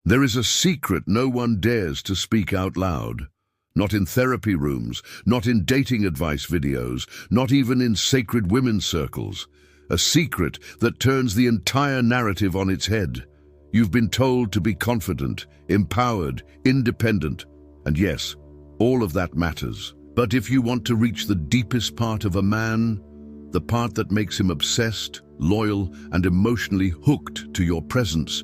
There is a secret no one dares to speak out loud. Not in therapy rooms, not in dating advice videos, not even in sacred women's circles. A secret that turns the entire narrative on its head. You've been told to be confident, empowered, independent, and yes, all of that matters. But if you want to reach the deepest part of a man, the part that makes him obsessed, loyal, and emotionally hooked to your presence,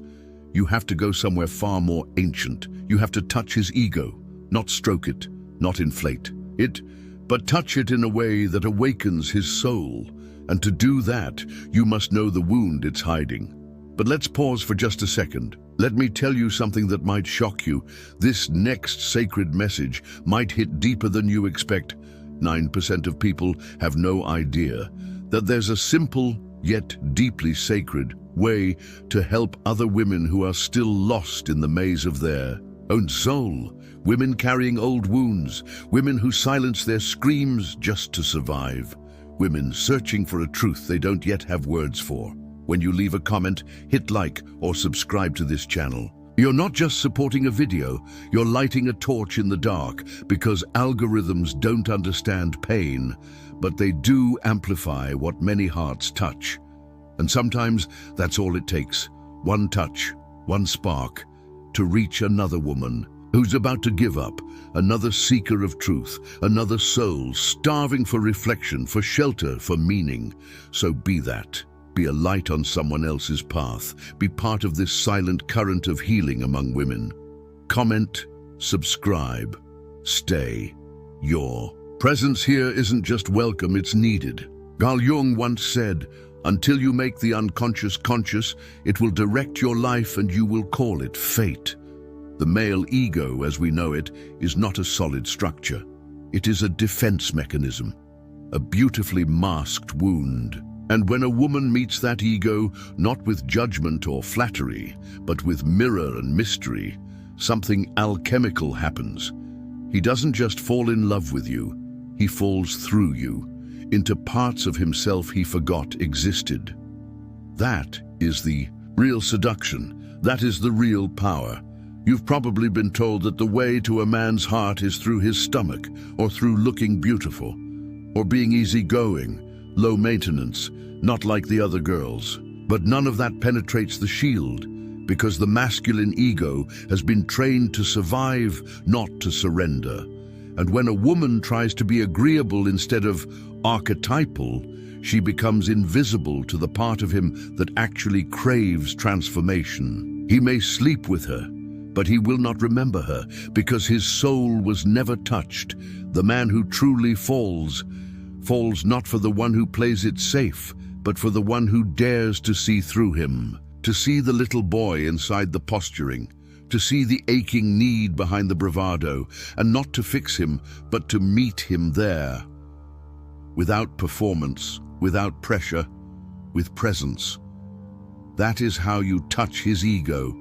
you have to go somewhere far more ancient. You have to touch his ego, not stroke it, not inflate it, but touch it in a way that awakens his soul. And to do that, you must know the wound it's hiding. But let's pause for just a second. Let me tell you something that might shock you. This next sacred message might hit deeper than you expect. 9% of people have no idea that there's a simple yet deeply sacred way to help other women who are still lost in the maze of their own soul. Women carrying old wounds, women who silence their screams just to survive, women searching for a truth they don't yet have words for. When you leave a comment, hit like or subscribe to this channel. You're not just supporting a video, you're lighting a torch in the dark, because algorithms don't understand pain, but they do amplify what many hearts touch. And sometimes that's all it takes. One touch, one spark, to reach another woman who's about to give up, another seeker of truth, another soul starving for reflection, for shelter, for meaning. So be that. Be a light on someone else's path. Be part of this silent current of healing among women. Comment, subscribe, stay. Your presence here isn't just welcome, it's needed. Carl Jung once said, "Until you make the unconscious conscious, it will direct your life and you will call it fate." The male ego, as we know it, is not a solid structure. It is a defense mechanism, a beautifully masked wound. And when a woman meets that ego, not with judgment or flattery, but with mirror and mystery, something alchemical happens. He doesn't just fall in love with you, he falls through you, into parts of himself he forgot existed. That is the real seduction. That is the real power. You've probably been told that the way to a man's heart is through his stomach, or through looking beautiful, or being easygoing, low maintenance, not like the other girls. But none of that penetrates the shield, because the masculine ego has been trained to survive, not to surrender. And when a woman tries to be agreeable instead of archetypal, she becomes invisible to the part of him that actually craves transformation. He may sleep with her, but he will not remember her, because his soul was never touched. The man who truly falls not for the one who plays it safe, but for the one who dares to see through him, to see the little boy inside the posturing, to see the aching need behind the bravado, and not to fix him, but to meet him there. Without performance, without pressure, with presence. That is how you touch his ego,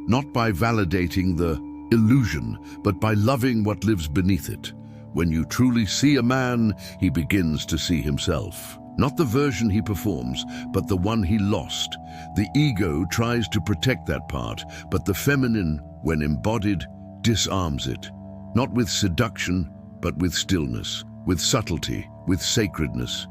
not by validating the illusion, but by loving what lives beneath it. When you truly see a man, he begins to see himself. Not the version he performs, but the one he lost. The ego tries to protect that part, but the feminine, when embodied, disarms it. Not with seduction, but with stillness, with subtlety, with sacredness.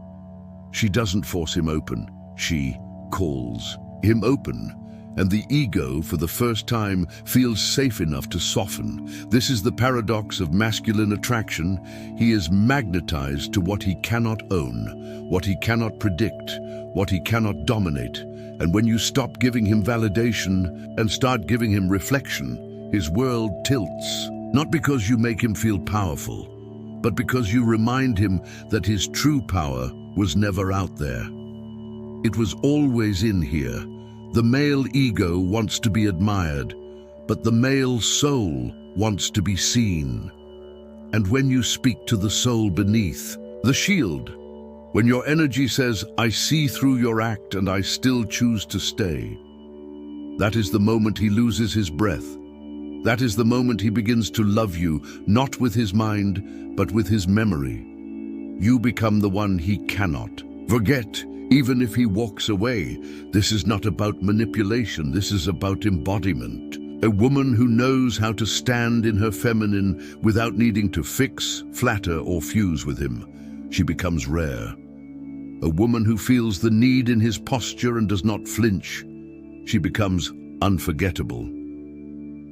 She doesn't force him open, she calls him open. And the ego, for the first time, feels safe enough to soften. This is the paradox of masculine attraction. He is magnetized to what he cannot own, what he cannot predict, what he cannot dominate. And when you stop giving him validation and start giving him reflection, his world tilts. Not because you make him feel powerful, but because you remind him that his true power was never out there. It was always in here. The male ego wants to be admired, but the male soul wants to be seen. And when you speak to the soul beneath, the shield, when your energy says, "I see through your act and I still choose to stay," that is the moment he loses his breath. That is the moment he begins to love you, not with his mind, but with his memory. You become the one he cannot forget. Even if he walks away, this is not about manipulation, this is about embodiment. A woman who knows how to stand in her feminine without needing to fix, flatter, or fuse with him. She becomes rare. A woman who feels the need in his posture and does not flinch. She becomes unforgettable.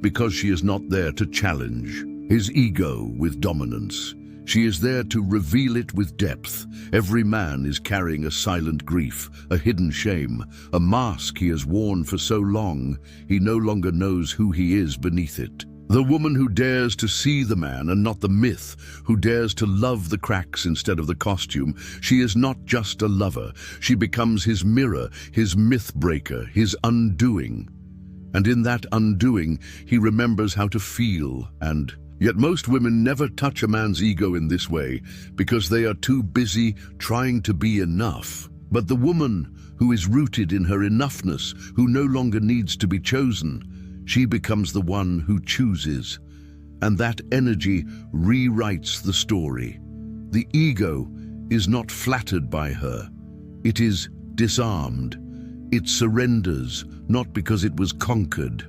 Because she is not there to challenge his ego with dominance. She is there to reveal it with depth. Every man is carrying a silent grief, a hidden shame, a mask he has worn for so long, he no longer knows who he is beneath it. The woman who dares to see the man and not the myth, who dares to love the cracks instead of the costume. She is not just a lover. She becomes his mirror, his myth breaker, his undoing. And in that undoing, he remembers how to feel and... Yet most women never touch a man's ego in this way because they are too busy trying to be enough. But the woman who is rooted in her enoughness, who no longer needs to be chosen, she becomes the one who chooses. And that energy rewrites the story. The ego is not flattered by her. It is disarmed. It surrenders, not because it was conquered,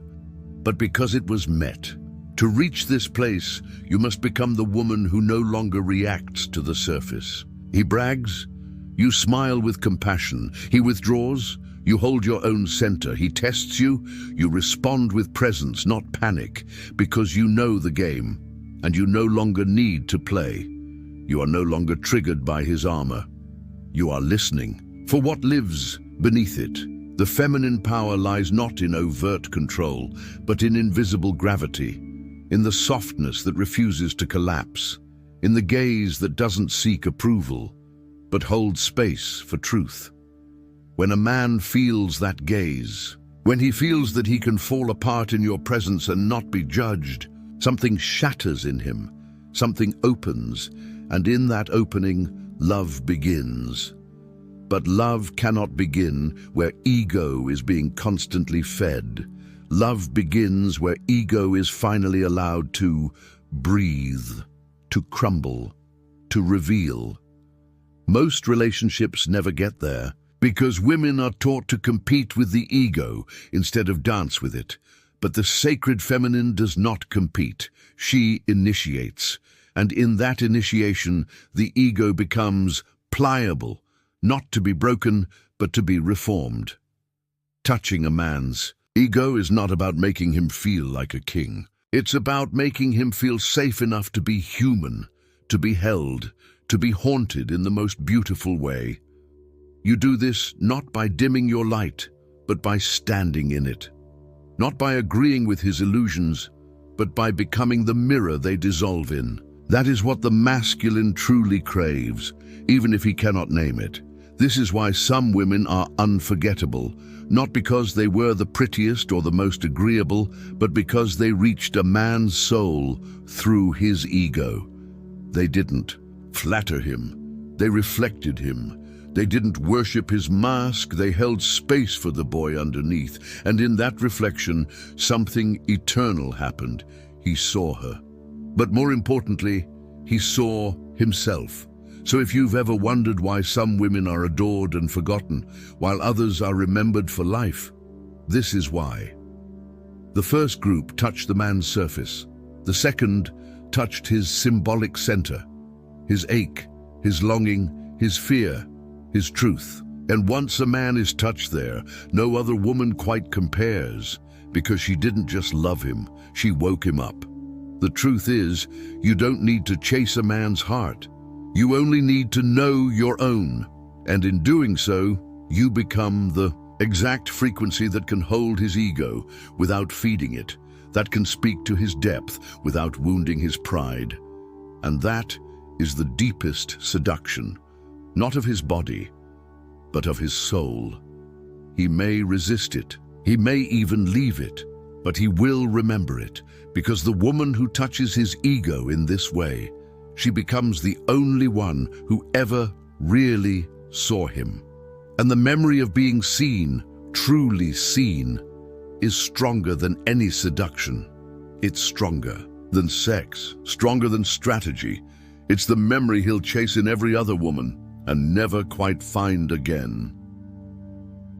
but because it was met. To reach this place, you must become the woman who no longer reacts to the surface. He brags, you smile with compassion. He withdraws, you hold your own center. He tests you, you respond with presence, not panic, because you know the game, and you no longer need to play. You are no longer triggered by his armor. You are listening for what lives beneath it. The feminine power lies not in overt control, but in invisible gravity. In the softness that refuses to collapse, in the gaze that doesn't seek approval, but holds space for truth. When a man feels that gaze, when he feels that he can fall apart in your presence and not be judged, something shatters in him, something opens, and in that opening, love begins. But love cannot begin where ego is being constantly fed. Love begins where ego is finally allowed to breathe, to crumble, to reveal. Most relationships never get there because women are taught to compete with the ego instead of dance with it. But the sacred feminine does not compete. She initiates. And in that initiation, the ego becomes pliable, not to be broken, but to be reformed. Touching a man's ego is not about making him feel like a king. It's about making him feel safe enough to be human, to be held, to be haunted in the most beautiful way. You do this not by dimming your light, but by standing in it. Not by agreeing with his illusions, but by becoming the mirror they dissolve in. That is what the masculine truly craves, even if he cannot name it. This is why some women are unforgettable, not because they were the prettiest or the most agreeable, but because they reached a man's soul through his ego. They didn't flatter him. They reflected him. They didn't worship his mask. They held space for the boy underneath. And in that reflection, something eternal happened. He saw her. But more importantly, he saw himself. So if you've ever wondered why some women are adored and forgotten, while others are remembered for life, this is why. The first group touched the man's surface. The second touched his symbolic center, his ache, his longing, his fear, his truth. And once a man is touched there, no other woman quite compares, because she didn't just love him, she woke him up. The truth is, you don't need to chase a man's heart. You only need to know your own, and in doing so, you become the exact frequency that can hold his ego without feeding it, that can speak to his depth without wounding his pride. And that is the deepest seduction, not of his body, but of his soul. He may resist it, he may even leave it, but he will remember it, because the woman who touches his ego in this way, she becomes the only one who ever really saw him. And the memory of being seen, truly seen, is stronger than any seduction. It's stronger than sex, stronger than strategy. It's the memory he'll chase in every other woman and never quite find again.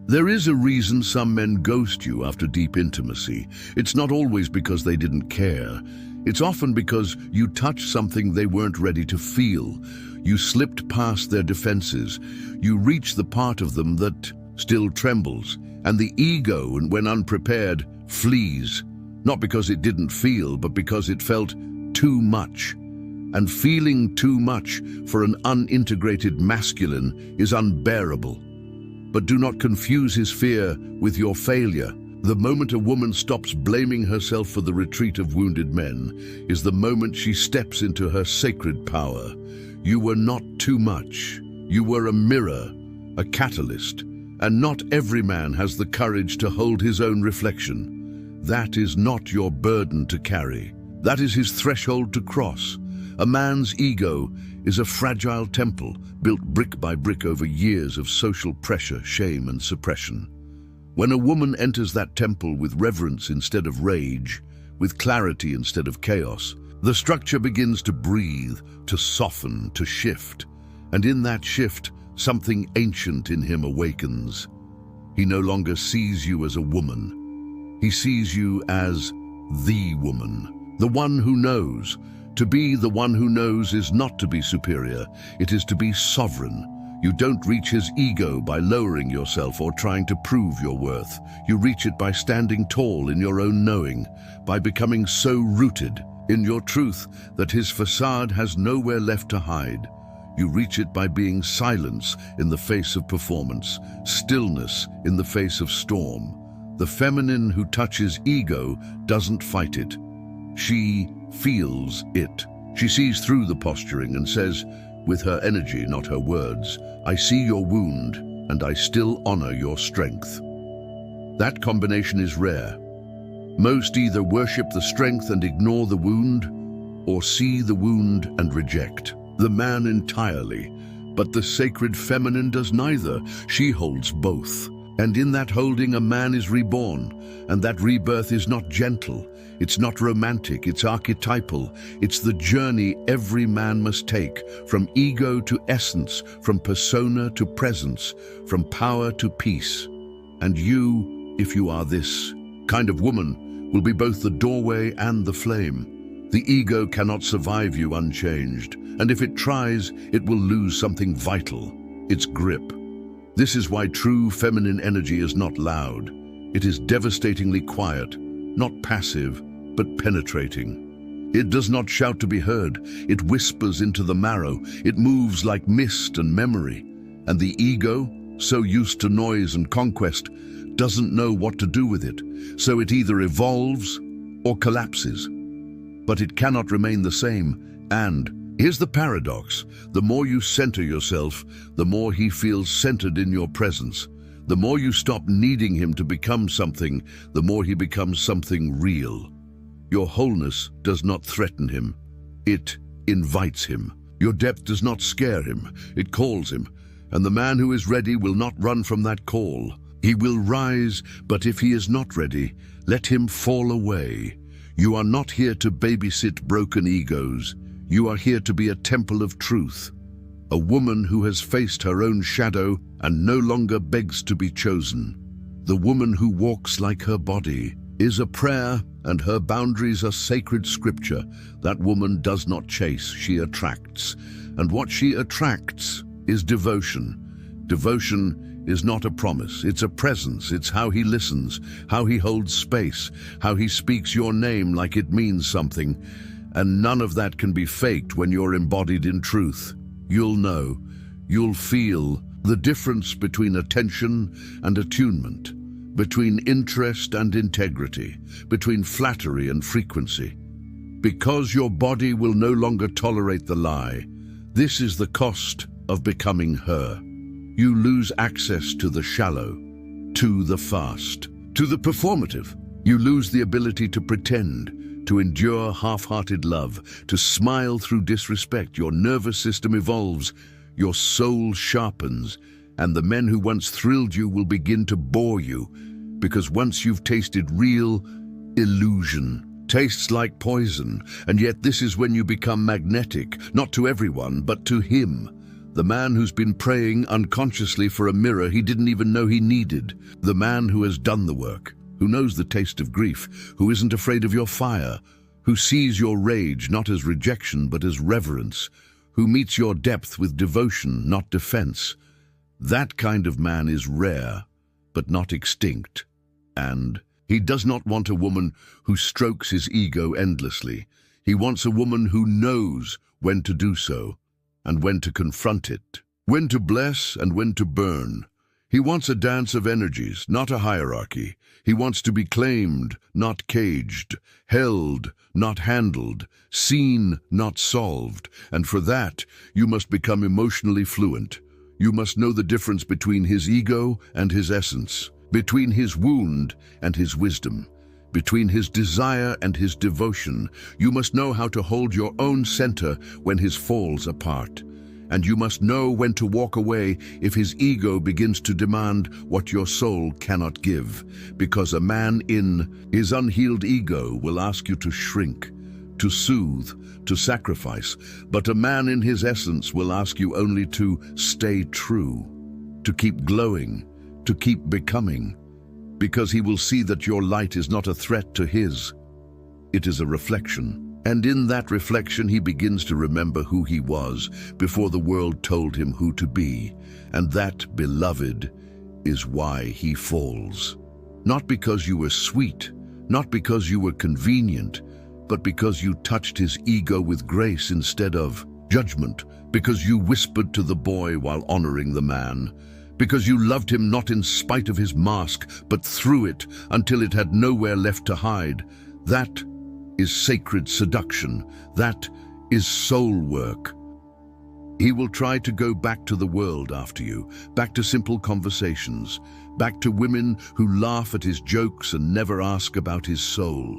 There is a reason some men ghost you after deep intimacy. It's not always because they didn't care. It's often because you touched something they weren't ready to feel. You slipped past their defenses. You reached the part of them that still trembles. And the ego, when unprepared, flees. Not because it didn't feel, but because it felt too much. And feeling too much for an unintegrated masculine is unbearable. But do not confuse his fear with your failure. The moment a woman stops blaming herself for the retreat of wounded men is the moment she steps into her sacred power. You were not too much. You were a mirror, a catalyst, and not every man has the courage to hold his own reflection. That is not your burden to carry. That is his threshold to cross. A man's ego is a fragile temple built brick by brick over years of social pressure, shame, and suppression. When a woman enters that temple with reverence instead of rage, with clarity instead of chaos, the structure begins to breathe, to soften, to shift. And in that shift, something ancient in him awakens. He no longer sees you as a woman. He sees you as the woman, the one who knows. To be the one who knows is not to be superior, it is to be sovereign. You don't reach his ego by lowering yourself or trying to prove your worth. You reach it by standing tall in your own knowing, by becoming so rooted in your truth that his facade has nowhere left to hide. You reach it by being silence in the face of performance, stillness in the face of storm. The feminine who touches ego doesn't fight it. She feels it. She sees through the posturing and says, with her energy, not her words, I see your wound, and I still honor your strength. That combination is rare. Most either worship the strength and ignore the wound, or see the wound and reject the man entirely. But the sacred feminine does neither. She holds both. And in that holding, a man is reborn. And that rebirth is not gentle. It's not romantic. It's archetypal. It's the journey every man must take, from ego to essence, from persona to presence, from power to peace. And you, if you are this kind of woman, will be both the doorway and the flame. The ego cannot survive you unchanged. And if it tries, it will lose something vital, its grip. This is why true feminine energy is not loud. It is devastatingly quiet, not passive, but penetrating. It does not shout to be heard. It whispers into the marrow. It moves like mist and memory. And the ego, so used to noise and conquest, doesn't know what to do with it. So it either evolves or collapses. But it cannot remain the same. And here's the paradox. The more you center yourself, the more he feels centered in your presence. The more you stop needing him to become something, the more he becomes something real. Your wholeness does not threaten him. It invites him. Your depth does not scare him. It calls him. And the man who is ready will not run from that call. He will rise, but if he is not ready, let him fall away. You are not here to babysit broken egos. You are here to be a temple of truth. A woman who has faced her own shadow and no longer begs to be chosen. The woman who walks like her body is a prayer, and her boundaries are sacred scripture. That woman does not chase, she attracts. And what she attracts is devotion. Devotion is not a promise, it's a presence. It's how he listens, how he holds space, how he speaks your name like it means something. And none of that can be faked when you're embodied in truth. You'll know, you'll feel the difference between attention and attunement, between interest and integrity, between flattery and frequency. Because your body will no longer tolerate the lie. This is the cost of becoming her. You lose access to the shallow, to the fast, to the performative. You lose the ability to pretend, to endure half-hearted love, to smile through disrespect. Your nervous system evolves, your soul sharpens, and the men who once thrilled you will begin to bore you, because once you've tasted real illusion, tastes like poison, and yet this is when you become magnetic, not to everyone, but to him. The man who's been praying unconsciously for a mirror he didn't even know he needed. The man who has done the work, who knows the taste of grief, who isn't afraid of your fire, who sees your rage not as rejection but as reverence, who meets your depth with devotion, not defense. That kind of man is rare, but not extinct. And he does not want a woman who strokes his ego endlessly. He wants a woman who knows when to do so and when to confront it, when to bless and when to burn. He wants a dance of energies, not a hierarchy. He wants to be claimed, not caged, held, not handled, seen, not solved. And for that, you must become emotionally fluent. You must know the difference between his ego and his essence, between his wound and his wisdom, between his desire and his devotion. You must know how to hold your own center when his falls apart. And you must know when to walk away if his ego begins to demand what your soul cannot give. Because a man in his unhealed ego will ask you to shrink, to soothe, to sacrifice. But a man in his essence will ask you only to stay true, to keep glowing, to keep becoming. Because he will see that your light is not a threat to his. It is a reflection. And in that reflection he begins to remember who he was before the world told him who to be. And that, beloved, is why he falls. Not because you were sweet, not because you were convenient, but because you touched his ego with grace instead of judgment, because you whispered to the boy while honoring the man, because you loved him not in spite of his mask, but through it until it had nowhere left to hide. That is sacred seduction. That is soul work. He will try to go back to the world after you, back to simple conversations, back to women who laugh at his jokes and never ask about his soul,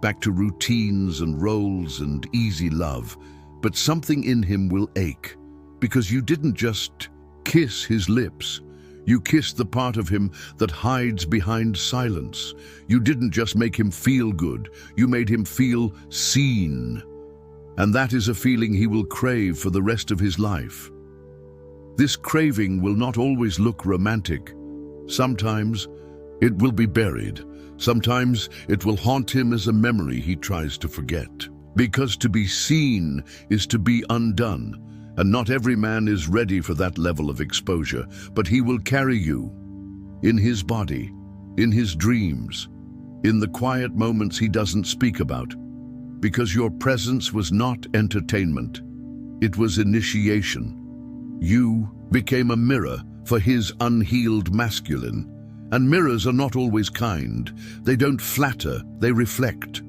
back to routines and roles and easy love. But something in him will ache, because you didn't just kiss his lips. You kissed the part of him that hides behind silence. You didn't just make him feel good, you made him feel seen. And that is a feeling he will crave for the rest of his life. This craving will not always look romantic. Sometimes it will be buried. Sometimes it will haunt him as a memory he tries to forget. Because to be seen is to be undone. And not every man is ready for that level of exposure, but he will carry you in his body, in his dreams, in the quiet moments he doesn't speak about, because your presence was not entertainment, it was initiation. You became a mirror for his unhealed masculine, and mirrors are not always kind. They don't flatter, they reflect.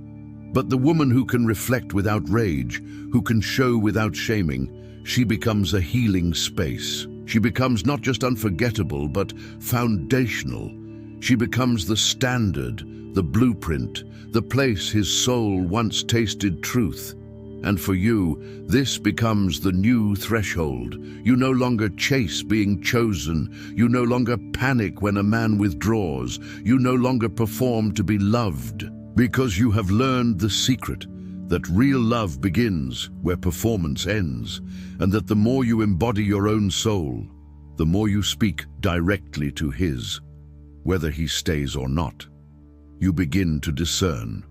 But the woman who can reflect without rage, who can show without shaming, she becomes a healing space. She becomes not just unforgettable, but foundational. She becomes the standard, the blueprint, the place his soul once tasted truth. And for you, this becomes the new threshold. You no longer chase being chosen. You no longer panic when a man withdraws. You no longer perform to be loved, because you have learned the secret that real love begins where performance ends, and that the more you embody your own soul, the more you speak directly to his, whether he stays or not. You begin to discern,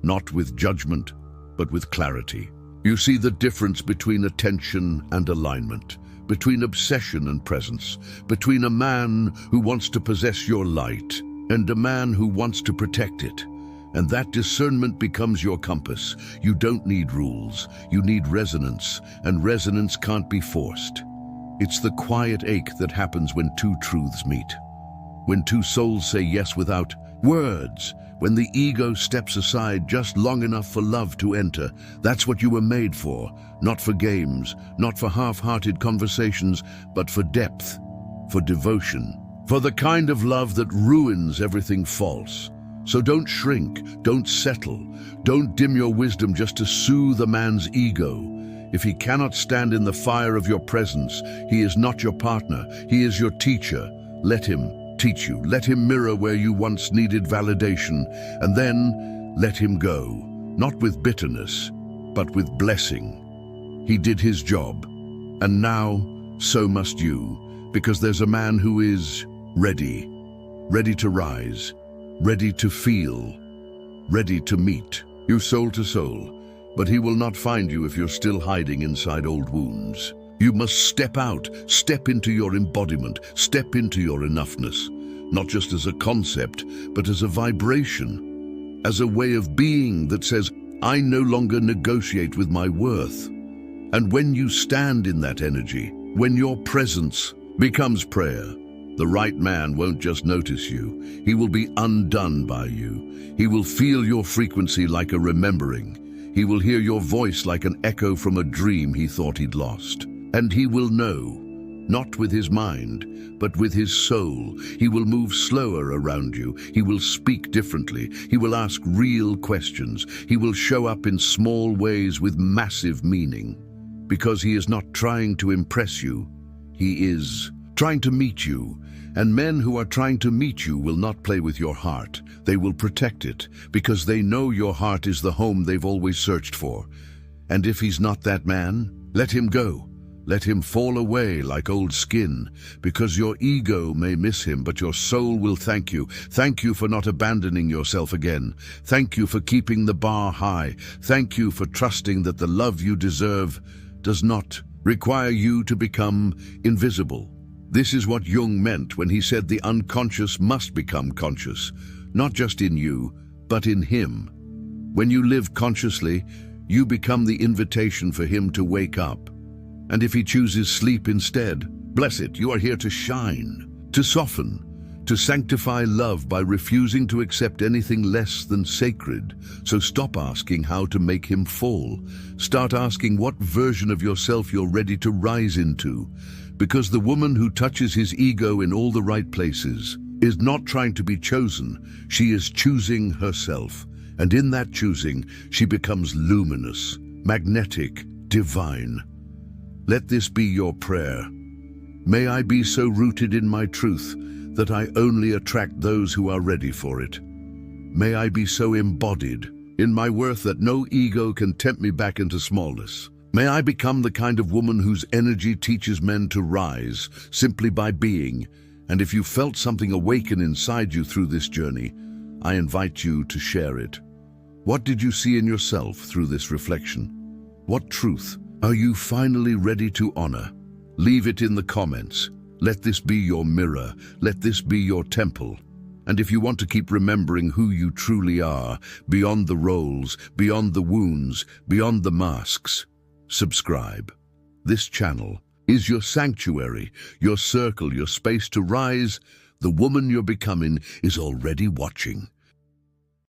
not with judgment, but with clarity. You see the difference between attention and alignment, between obsession and presence, between a man who wants to possess your light and a man who wants to protect it. And that discernment becomes your compass. You don't need rules, you need resonance, and resonance can't be forced. It's the quiet ache that happens when two truths meet. When two souls say yes without words, when the ego steps aside just long enough for love to enter. That's what you were made for, not for games, not for half-hearted conversations, but for depth, for devotion, for the kind of love that ruins everything false. So don't shrink, don't settle, don't dim your wisdom just to soothe a man's ego. If he cannot stand in the fire of your presence, he is not your partner, he is your teacher. Let him teach you, let him mirror where you once needed validation, and then let him go, not with bitterness, but with blessing. He did his job, and now so must you, because there's a man who is ready, ready to rise, ready to feel, ready to meet you soul to soul. But he will not find you if you're still hiding inside old wounds. You must step out, step into your embodiment, step into your enoughness, not just as a concept, but as a vibration, as a way of being that says, I no longer negotiate with my worth. And when you stand in that energy, when your presence becomes prayer, the right man won't just notice you, he will be undone by you. He will feel your frequency like a remembering. He will hear your voice like an echo from a dream he thought he'd lost. And he will know, not with his mind, but with his soul. He will move slower around you. He will speak differently. He will ask real questions. He will show up in small ways with massive meaning. Because he is not trying to impress you, he is trying to meet you. And men who are trying to meet you will not play with your heart. They will protect it, because they know your heart is the home they've always searched for. And if he's not that man, let him go. Let him fall away like old skin, because your ego may miss him, but your soul will thank you. Thank you for not abandoning yourself again. Thank you for keeping the bar high. Thank you for trusting that the love you deserve does not require you to become invisible. This is what Jung meant when he said the unconscious must become conscious, not just in you, but in him. When you live consciously, you become the invitation for him to wake up. And if he chooses sleep instead, bless it, you are here to shine, to soften, to sanctify love by refusing to accept anything less than sacred. So stop asking how to make him fall. Start asking what version of yourself you're ready to rise into. Because the woman who touches his ego in all the right places is not trying to be chosen. She is choosing herself. And in that choosing, she becomes luminous, magnetic, divine. Let this be your prayer. May I be so rooted in my truth that I only attract those who are ready for it. May I be so embodied in my worth that no ego can tempt me back into smallness. May I become the kind of woman whose energy teaches men to rise simply by being. And if you felt something awaken inside you through this journey, I invite you to share it. What did you see in yourself through this reflection? What truth are you finally ready to honor? Leave it in the comments. Let this be your mirror. Let this be your temple. And if you want to keep remembering who you truly are, beyond the roles, beyond the wounds, beyond the masks, subscribe. This channel is your sanctuary, your circle, your space to rise. The woman you're becoming is already watching.